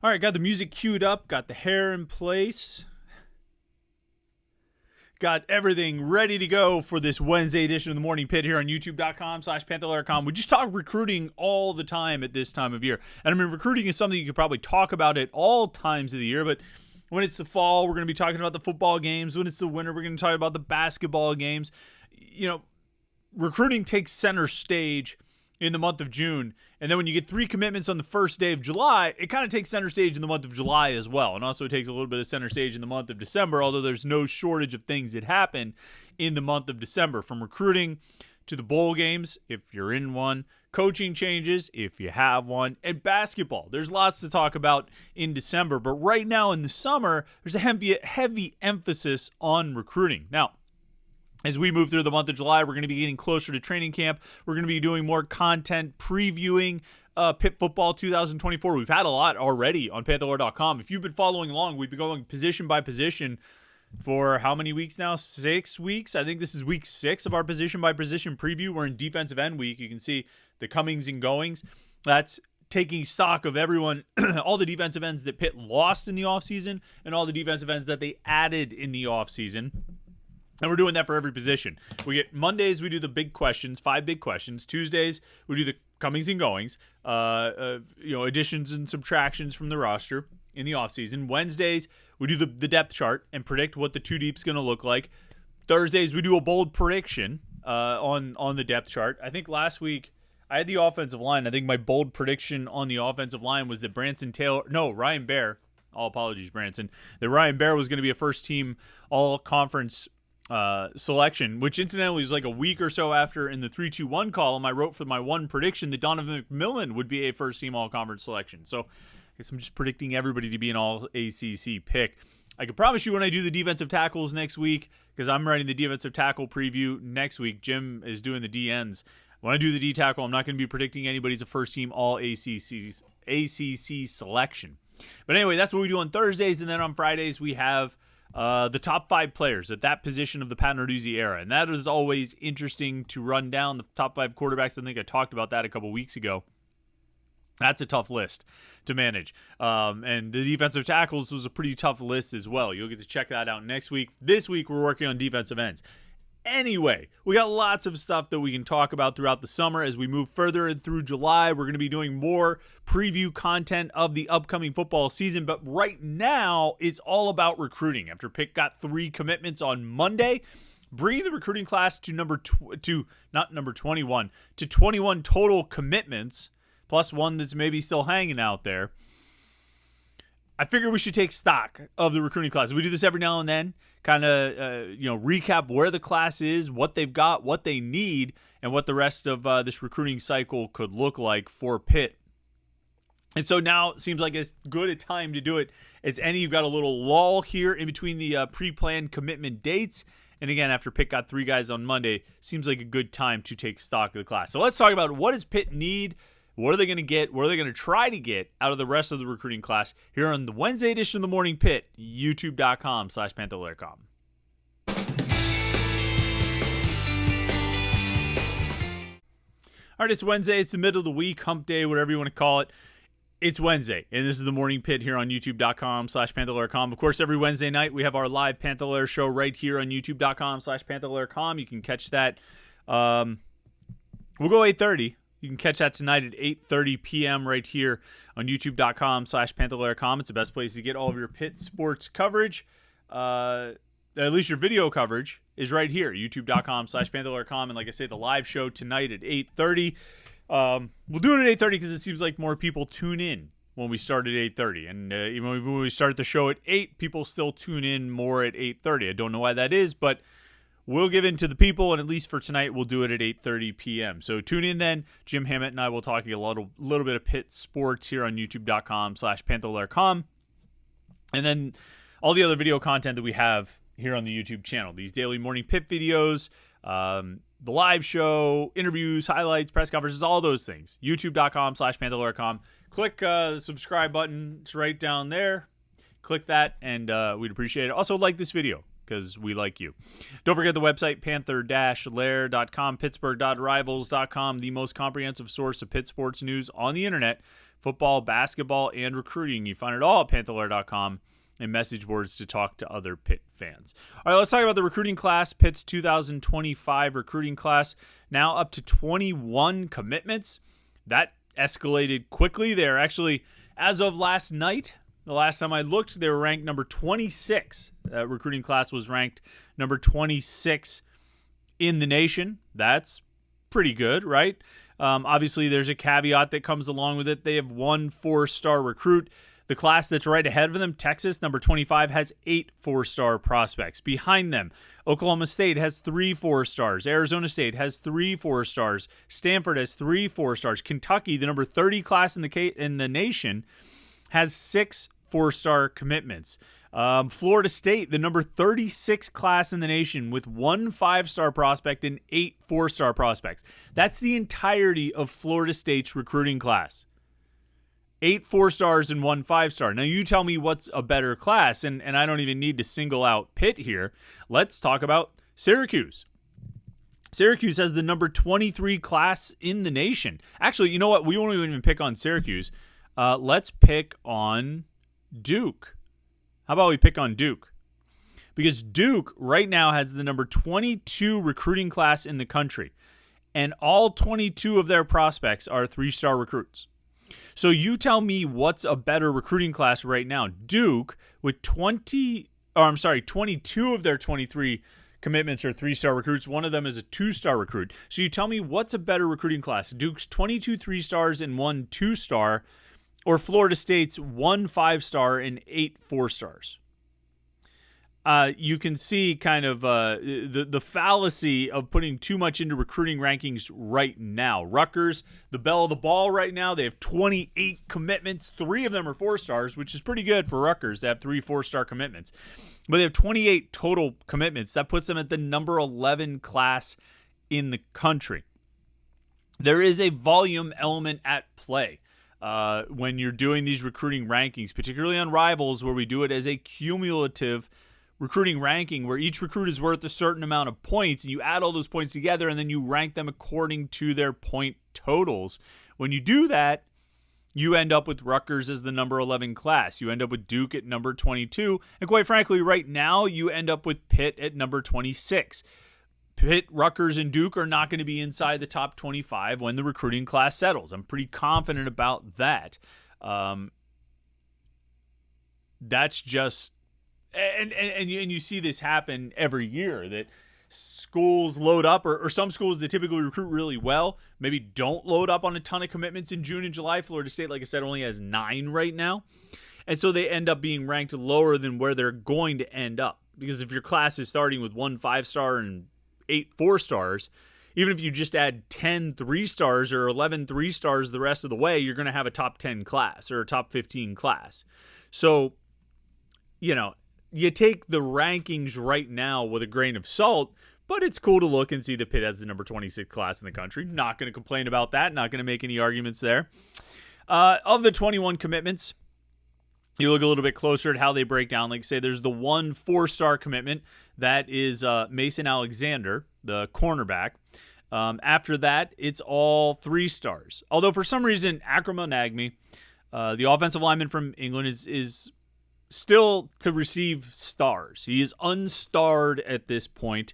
All right, got the music queued up, got the hair in place, got everything ready to go for this Wednesday edition of the Morning Pit here on youtube.com/Panther-Lair.com. We just talk recruiting all the time at this time of year. And I mean, recruiting is something you could probably talk about at all times of the year, but when it's the fall, we're going to be talking about the football games. When it's the winter, we're going to talk about the basketball games. You know, recruiting takes center stage in the month of June, and then when you get 3 commitments on the first day of July, it kind of takes center stage in the month of July as well, and also takes a little bit of center stage in the month of December, although there's no shortage of things that happen in the month of December, from recruiting to the bowl games, if you're in one, coaching changes, if you have one, and basketball. There's lots to talk about in December, but right now in the summer, there's a heavy emphasis on recruiting. Now, as we move through the month of July, we're going to be getting closer to training camp. We're going to be doing more content previewing Pitt football 2024. We've had a lot already on Panther-Lair.com. If you've been following along, we've been going position by position for how many weeks now? 6 weeks? I think this is week 6 of our position by position preview. We're in defensive end week. You can see the comings and goings. That's taking stock of everyone, all the defensive ends that Pitt lost in the offseason and all the defensive ends that they added in the offseason. And we're doing that for every position. We get Mondays, we do the big questions, 5 big questions. Tuesdays, we do the comings and goings, additions and subtractions from the roster in the offseason. Wednesdays, we do the depth chart and predict what the 2 deep's going to look like. Thursdays, we do a bold prediction on the depth chart. I think last week I had the offensive line. I think my bold prediction on the offensive line was that Ryan Baer, all apologies, Branson, that Ryan Baer was going to be a first-team all-conference selection, which incidentally was like a week or so after in the 3-2-1 column I wrote for my one prediction that Donovan McMillan would be a first-team all-conference selection. So I guess I'm just predicting everybody to be an all-ACC pick. I can promise you when I do the defensive tackles next week, because I'm writing the defensive tackle preview next week. Jim is doing the DNs. When I do the D tackle, I'm not going to be predicting anybody's a first-team all-ACC selection. But anyway, that's what we do on Thursdays, and then on Fridays we have the top 5 players at that position of the Pat Narduzzi era. And that is always interesting to run down the top 5 quarterbacks. I think I talked about that a couple weeks ago. That's a tough list to manage. And the defensive tackles was a pretty tough list as well. You'll get to check that out next week. This week, we're working on defensive ends. Anyway, we got lots of stuff that we can talk about throughout the summer. As we move further and through July, we're going to be doing more preview content of the upcoming football season. But right now, it's all about recruiting. After Pitt got 3 commitments on Monday, bringing the recruiting class to 21 total commitments, plus one that's maybe still hanging out there. I figure we should take stock of the recruiting class. We do this every now and then, kind of recap where the class is, what they've got, what they need, and what the rest of this recruiting cycle could look like for Pitt. And so now it seems like as good a time to do it as any. You've got a little lull here in between the pre-planned commitment dates. And again, after Pitt got 3 guys on Monday, seems like a good time to take stock of the class. So let's talk about what does Pitt need. What are they going to get? What are they going to try to get out of the rest of the recruiting class here on the Wednesday edition of the Morning Pit, youtube.com/Panther-Lair.com. All right, it's Wednesday. It's the middle of the week, hump day, whatever you want to call it. It's Wednesday, and this is the Morning Pit here on youtube.com/Panther-Lair.com. Of course, every Wednesday night, we have our live Panther-Lair show right here on youtube.com/Panther-Lair.com. You can catch that. We'll go 8:30. You can catch that tonight at 8:30 p.m. right here on youtube.com/Panther-Lair.com. It's the best place to get all of your Pitt sports coverage. At least your video coverage is right here, youtube.com/Panther-Lair.com. And like I say, the live show tonight at 8:30. We'll do it at 8:30 because it seems like more people tune in when we start at 8:30. And even when we start the show at 8, people still tune in more at 8:30. I don't know why that is, but we'll give in to the people, and at least for tonight, we'll do it at 8:30 p.m. So tune in then. Jim Hammett and I will talk a little bit of Pitt sports here on youtube.com/Panther-Lair.com. And then all the other video content that we have here on the YouTube channel. These daily Morning Pitt videos, the live show, interviews, highlights, press conferences, all those things. youtube.com/Panther-Lair.com. Click the subscribe button. It's right down there. Click that, and we'd appreciate it. Also, like this video, because we like you. Don't forget the website, Panther-Lair.com, Pittsburgh.rivals.com, the most comprehensive source of Pitt sports news on the internet football, basketball, and recruiting. You find it all at Panther-Lair.com and message boards to talk to other Pitt fans. All right, let's talk about the recruiting class. Pitt's 2025 recruiting class, now up to 21 commitments. That escalated quickly. They're actually, as of last night, the last time I looked, they were ranked number 26. That recruiting class was ranked number 26 in the nation. That's pretty good, right? Obviously, there's a caveat that comes along with it. They have one 4-star recruit. The class that's right ahead of them, Texas, number 25, has 8 4-star prospects. Behind them, Oklahoma State has 3 4-stars. Arizona State has 3 4-stars. Stanford has 3 4-stars. Kentucky, the number 30 class in the nation, has 6 4-star commitments. Florida State, the number 36 class in the nation, with 1 5-star prospect and 8 4-star prospects. That's the entirety of Florida State's recruiting class. 8 4-stars and 1 5-star. Now, you tell me what's a better class, and I don't even need to single out Pitt here. Let's talk about Syracuse. Syracuse has the number 23 class in the nation. Actually, you know what? We won't even pick on Syracuse. Let's pick on Duke. How about we pick on Duke? Because Duke right now has the number 22 recruiting class in the country, and all 22 of their prospects are 3-star recruits. So you tell me what's a better recruiting class right now. Duke with 22 of their 23 commitments are 3-star recruits. One of them is a 2-star recruit. So you tell me what's a better recruiting class. Duke's 22 3-stars and 1 2-star, or Florida State's 1 5-star and 8 4-stars. You can see kind of the fallacy of putting too much into recruiting rankings right now. Rutgers, the belle of the ball right now, they have 28 commitments. 3 of them are 4-stars, which is pretty good for Rutgers to have 3 4-star commitments. But they have 28 total commitments. That puts them at the number 11 class in the country. There is a volume element at play when you're doing these recruiting rankings, particularly on Rivals, where we do it as a cumulative recruiting ranking where each recruit is worth a certain amount of points, and you add all those points together and then you rank them according to their point totals. When you do that, you end up with Rutgers as the number 11 class. You end up with Duke at number 22. And quite frankly, right now, you end up with Pitt at number 26. Pitt, Rutgers, and Duke are not going to be inside the top 25 when the recruiting class settles. I'm pretty confident about that. That's just... And you see this happen every year, that schools load up, or some schools that typically recruit really well maybe don't load up on a ton of commitments in June and July. Florida State, like I said, only has 9 right now. And so they end up being ranked lower than where they're going to end up. Because if your class is starting with 1 5-star and 8 4-stars, even if you just add 10 3-stars or 11 3-stars the rest of the way, you're going to have a top 10 class or a top 15 class. So, you take the rankings right now with a grain of salt, but it's cool to look and see that Pitt has the number 26 class in the country. Not going to complain about that. Not going to make any arguments there. Of the 21 commitments, you look a little bit closer at how they break down. Like I say, there's the 1 4-star commitment. That is Mason Alexander, the cornerback. After that, it's all 3-stars. Although for some reason, Akram Onagmi, the offensive lineman from England, is still to receive stars. He is unstarred at this point.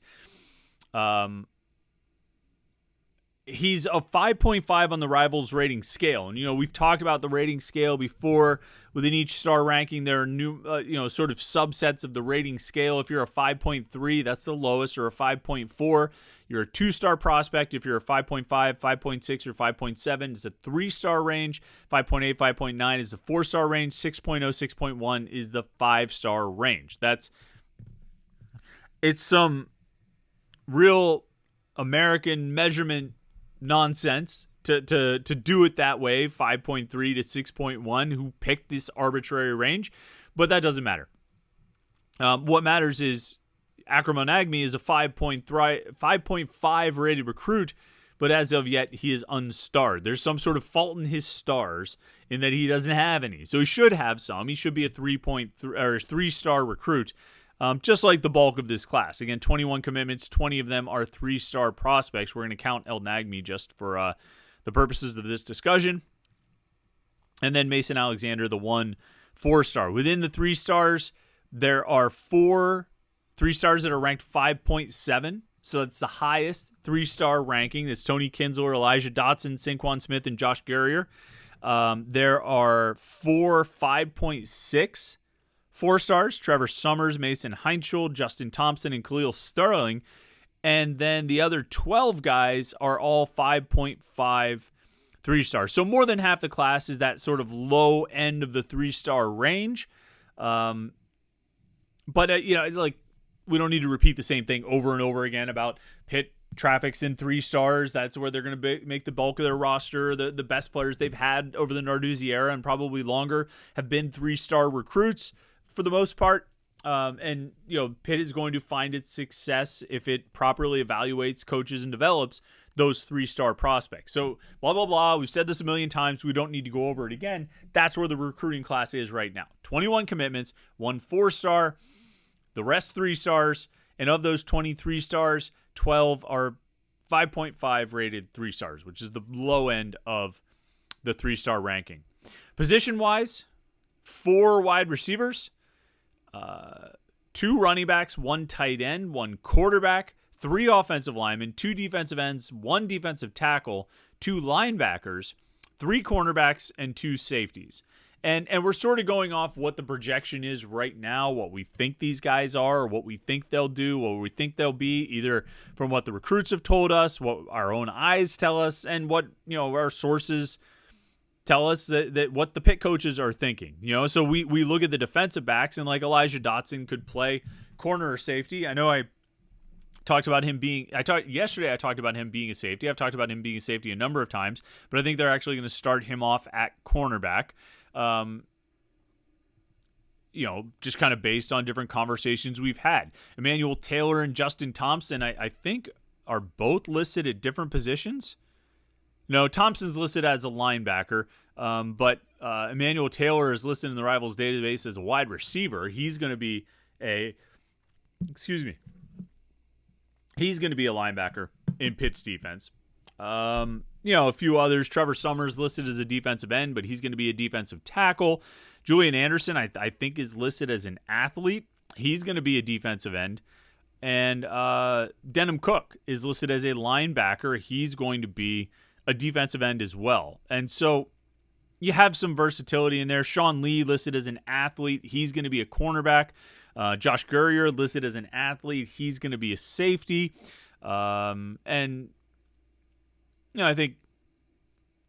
He's a 5.5 on the Rivals rating scale. And, we've talked about the rating scale before. Within each star ranking, there are new, sort of subsets of the rating scale. If you're a 5.3, that's the lowest, or a 5.4. You're a 2-star prospect. If you're a 5.5, 5.6, or 5.7, it's a 3-star range. 5.8, 5.9 is the 4-star range. 6.0, 6.1 is the 5-star range. It's some real American measurement nonsense to do it that way, 5.3 to 6.1, who picked this arbitrary range, but that doesn't matter. What matters is Akram Onagmi is a 5.5 rated recruit, but as of yet, he is unstarred. There's some sort of fault in his stars in that he doesn't have any. So he should have some. He should be a 3-star recruit, just like the bulk of this class. Again, 21 commitments, 20 of them are 3-star prospects. We're going to count El Nagmi just for the purposes of this discussion. And then Mason Alexander, the 1 4-star. Within the 3 stars, there are 4 3-stars that are ranked 5.7. So that's the highest 3-star ranking. That's Tony Kinsler, Elijah Dotson, Saquon Smith, and Josh Garrier. There are 4 5.6 4-stars. Trevor Summers, Mason Heinschel, Justin Thompson, and Khalil Sterling. And then the other 12 guys are all 5.5 3-stars. So more than half the class is that sort of low end of the 3-star range. But we don't need to repeat the same thing over and over again about Pitt traffics in 3 stars. That's where they're going to make the bulk of their roster. The best players they've had over the Narduzzi era and probably longer have been 3-star recruits for the most part. And Pitt is going to find its success if it properly evaluates, coaches, and develops those 3-star prospects. So blah, blah, blah. We've said this a million times. We don't need to go over it again. That's where the recruiting class is right now. 21 commitments, 1 4-star, the rest 3 stars. And of those 23 stars, 12 are 5.5 rated 3 stars, which is the low end of the 3-star ranking. Position-wise, 4 wide receivers, 2 running backs, 1 tight end, 1 quarterback, 3 offensive linemen, 2 defensive ends, 1 defensive tackle, 2 linebackers, 3 cornerbacks, and 2 safeties. And we're sort of going off what the projection is right now, what we think these guys are, or what we think they'll do, what we think they'll be, either from what the recruits have told us, what our own eyes tell us, and what our sources tell us that what the Pitt coaches are thinking. So we look at the defensive backs, and like Elijah Dotson could play corner or safety. I know I talked about him being yesterday I talked about him being a safety. I've talked about him being a safety a number of times, but I think they're actually going to start him off at cornerback. Just kind of based on different conversations we've had. Emmanuel Taylor and Justin Thompson, I think, are both listed at different positions. No, Thompson's listed as a linebacker, but Emmanuel Taylor is listed in the Rivals database as a wide receiver. He's going to be He's going to be a linebacker in Pitt's defense. A few others. Trevor Summers listed as a defensive end, but he's going to be a defensive tackle. Julian Anderson, I think, is listed as an athlete. He's going to be a defensive end. And Denham Cook is listed as a linebacker. He's going to be a defensive end as well. And so you have some versatility in there. Sean Lee listed as an athlete. He's going to be a cornerback. Josh Gurrier listed as an athlete. He's going to be a safety. I think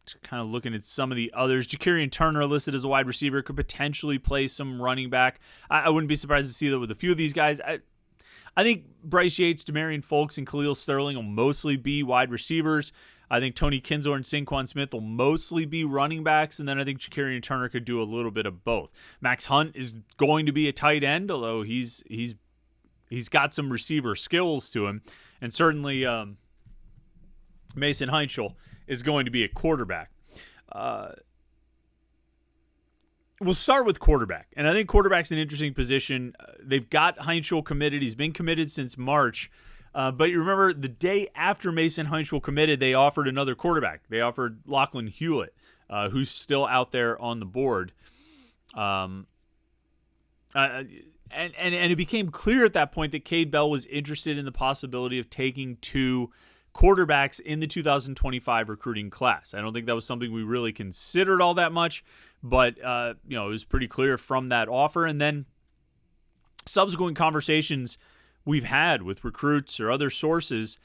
just kind of looking at some of the others, Ja'Karian Turner listed as a wide receiver, could potentially play some running back. I wouldn't be surprised to see that with a few of these guys. I think Bryce Yates, Demarion Folks, and Khalil Sterling will mostly be wide receivers. I think Tony Kinsler and Saquon Smith will mostly be running backs, and then I think Ja'Karian Turner could do a little bit of both. Max Hunt is going to be a tight end, although he's got some receiver skills to him, and certainly Mason Heinschel is going to be a quarterback. We'll start with quarterback, and I think quarterback's an interesting position. They've got Heinschel committed. He's been committed since March. But you remember the day after Mason Heinschel committed, they offered another quarterback. They offered Lachlan Hewlett, who's still out there on the board. And it became clear at that point that Cade Bell was interested in the possibility of taking 2 quarterbacks in the 2025 recruiting class. I don't think that was something we really considered all that much, but it was pretty clear from that offer. And then subsequent conversations we've had with recruits or other sources,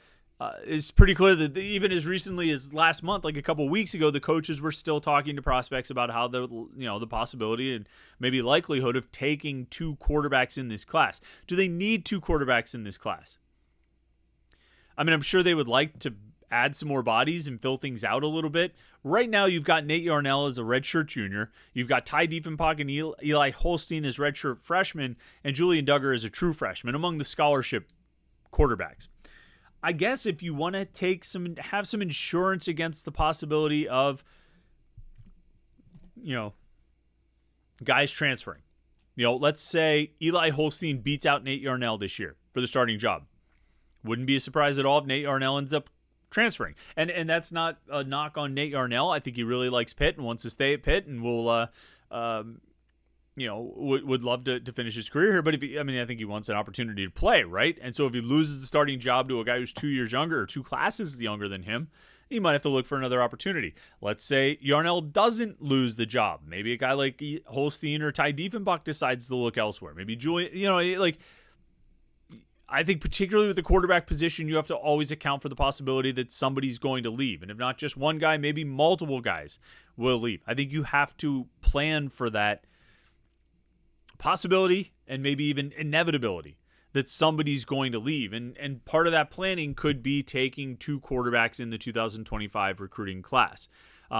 it's pretty clear that even as recently as last month, like a couple weeks ago, the coaches were still talking to prospects about how the possibility and maybe likelihood of taking 2 quarterbacks in this class. Do they need 2 quarterbacks in this class? I mean, I'm sure they would like to add some more bodies and fill things out a little bit. Right now, you've got Nate Yarnell as a redshirt junior. You've got Ty Diefenbach and Eli Holstein as redshirt freshmen, and Julian Duggar as a true freshman among the scholarship quarterbacks. I guess if you want to have some insurance against the possibility of, guys transferring. Let's say Eli Holstein beats out Nate Yarnell this year for the starting job. Wouldn't be a surprise at all if Nate Yarnell ends up transferring. And that's not a knock on Nate Yarnell. I think he really likes Pitt and wants to stay at Pitt and will would love to finish his career here. But I think he wants an opportunity to play, right? And so if he loses the starting job to a guy who's 2 years younger or 2 classes younger than him, he might have to look for another opportunity. Let's say Yarnell doesn't lose the job. Maybe a guy like Holstein or Ty Diefenbach decides to look elsewhere. Maybe Julian, I think particularly with the quarterback position, you have to always account for the possibility that somebody's going to leave. And if not just one guy, maybe multiple guys will leave. I think you have to plan for that possibility and maybe even inevitability that somebody's going to leave. And part of that planning could be taking 2 quarterbacks in the 2025 recruiting class.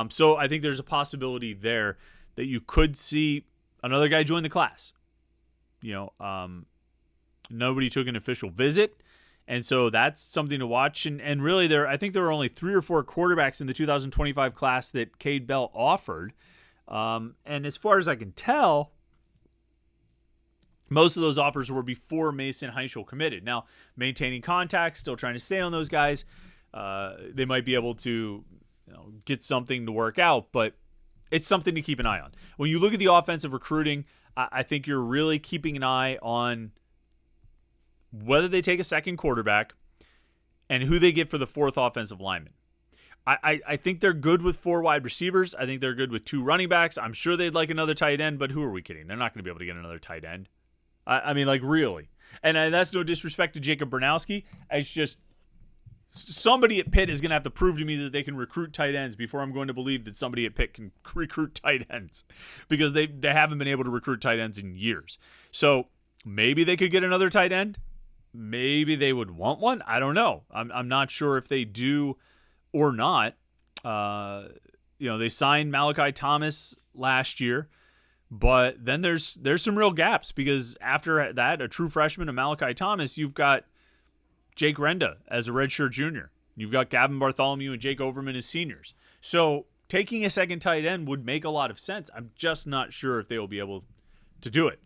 So I think there's a possibility there that you could see another guy join the class. Nobody took an official visit. And so that's something to watch. And really, I think there were only 3 or 4 quarterbacks in the 2025 class that Cade Bell offered. And as far as I can tell, most of those offers were before Mason Heischel committed. Now, maintaining contact, still trying to stay on those guys. They might be able to get something to work out, but it's something to keep an eye on. When you look at the offensive recruiting, I think you're really keeping an eye on whether they take a second quarterback and who they get for the 4th offensive lineman. I think they're good with 4 wide receivers. I think they're good with 2 running backs. I'm sure they'd like another tight end, but who are we kidding? They're not going to be able to get another tight end. Really. And that's no disrespect to Jacob Bernowski. It's just somebody at Pitt is going to have to prove to me that they can recruit tight ends before I'm going to believe that somebody at Pitt can recruit tight ends, because they haven't been able to recruit tight ends in years. So maybe they could get another tight end. Maybe they would want one. I don't know. I'm not sure if they do or not. They signed Malachi Thomas last year. But then there's some real gaps, because after that, a true freshman of Malachi Thomas, you've got Jake Renda as a redshirt junior. You've got Gavin Bartholomew and Jake Overman as seniors. So taking a second tight end would make a lot of sense. I'm just not sure if they will be able to do it.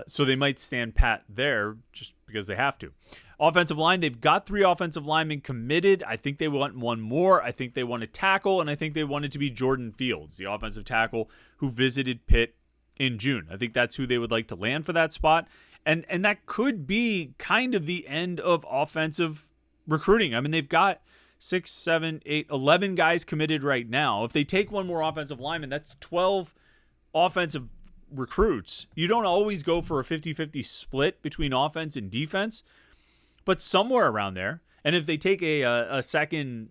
So they might stand pat there just because they have to. Offensive line, they've got 3 offensive linemen committed. I think they want one more. I think they want a tackle, and I think they want it to be Jordan Fields, the offensive tackle who visited Pitt in June. I think that's who they would like to land for that spot. And that could be kind of the end of offensive recruiting. I mean, they've got 6, 7, 8, 11 guys committed right now. If they take one more offensive lineman, that's 12 offensive recruits. You don't always go for a 50-50 split between offense and defense, but somewhere around there. And if they take a second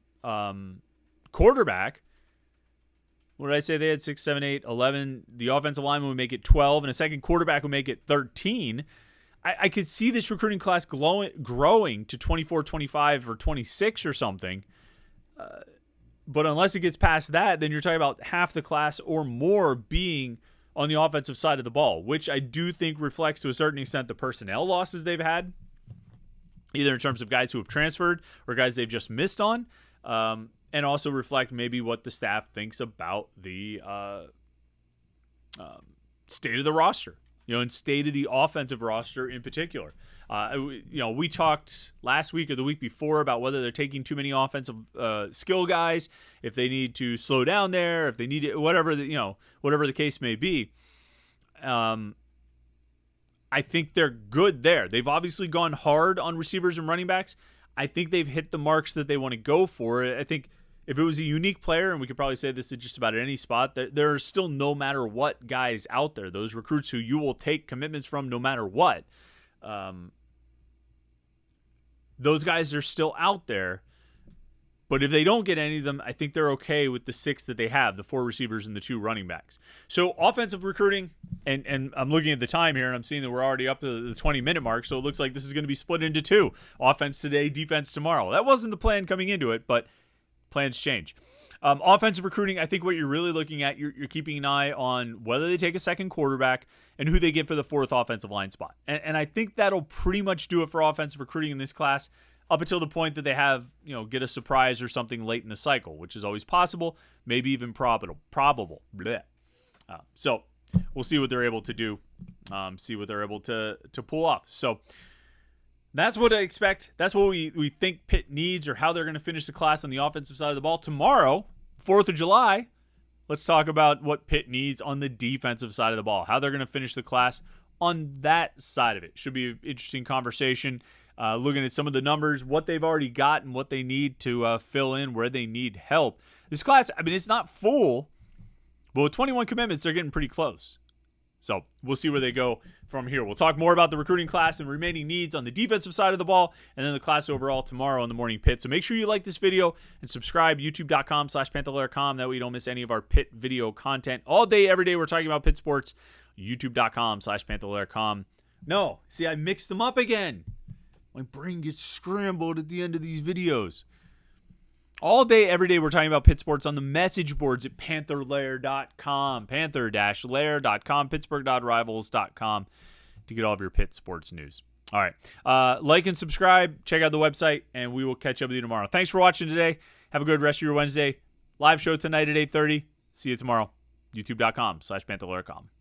quarterback, what did I say? They had 6, 7, 8, 11. The offensive lineman would make it 12, and a second quarterback would make it 13. I could see this recruiting class growing to 24, 25, or 26 or something. But unless it gets past that, then you're talking about half the class or more being on the offensive side of the ball, which I do think reflects to a certain extent the personnel losses they've had, either in terms of guys who have transferred or guys they've just missed on, and also reflect maybe what the staff thinks about the state of the roster, and state of the offensive roster in particular. We talked last week or the week before about whether they're taking too many offensive skill guys, if they need to slow down there, if they need to, whatever the case may be. I think they're good there. They've obviously gone hard on receivers and running backs. I think they've hit the marks that they want to go for. I think if it was a unique player, and we could probably say this at just about any spot, there are still no matter what guys out there, those recruits who you will take commitments from no matter what. Those guys are still out there. But if they don't get any of them, I think they're okay with the 6 that they have, the 4 receivers and the 2 running backs. So offensive recruiting, and I'm looking at the time here, and I'm seeing that we're already up to the 20-minute mark, so it looks like this is going to be split into 2. Offense today, defense tomorrow. That wasn't the plan coming into it, but plans change. Offensive recruiting, I think what you're really looking at, you're keeping an eye on whether they take a second quarterback and who they get for the 4th offensive line spot. And I think that'll pretty much do it for offensive recruiting in this class, up until the point that they have, get a surprise or something late in the cycle, which is always possible, maybe even probable. So we'll see what they're able to do, see what they're able to pull off. So That's what I expect. That's what we think Pitt needs, or how they're going to finish the class on the offensive side of the ball. Tomorrow, 4th of July, let's talk about what Pitt needs on the defensive side of the ball, how they're going to finish the class on that side of it. Should be an interesting conversation, looking at some of the numbers, what they've already got and what they need to fill in where they need help. This class, I mean, it's not full, but with 21 commitments, they're getting pretty close. So we'll see where they go from here. We'll talk more about the recruiting class and remaining needs on the defensive side of the ball, and then the class overall tomorrow on the Morning Pitt. So make sure you like this video and subscribe, youtube.com/Panther-Lair.com. That way you don't miss any of our Pitt video content. All day, every day, we're talking about Pitt sports, youtube.com/Panther-Lair.com. No, see, I mixed them up again. My brain gets scrambled at the end of these videos. All day, every day, we're talking about Pitt sports on the message boards at Panther-Lair.com, Panther-Lair.com, Pittsburgh.rivals.com to get all of your Pitt sports news. All right. Like and subscribe. Check out the website, and we will catch up with you tomorrow. Thanks for watching today. Have a good rest of your Wednesday. Live show tonight at 8:30. See you tomorrow. YouTube.com/Panther-Lair.com.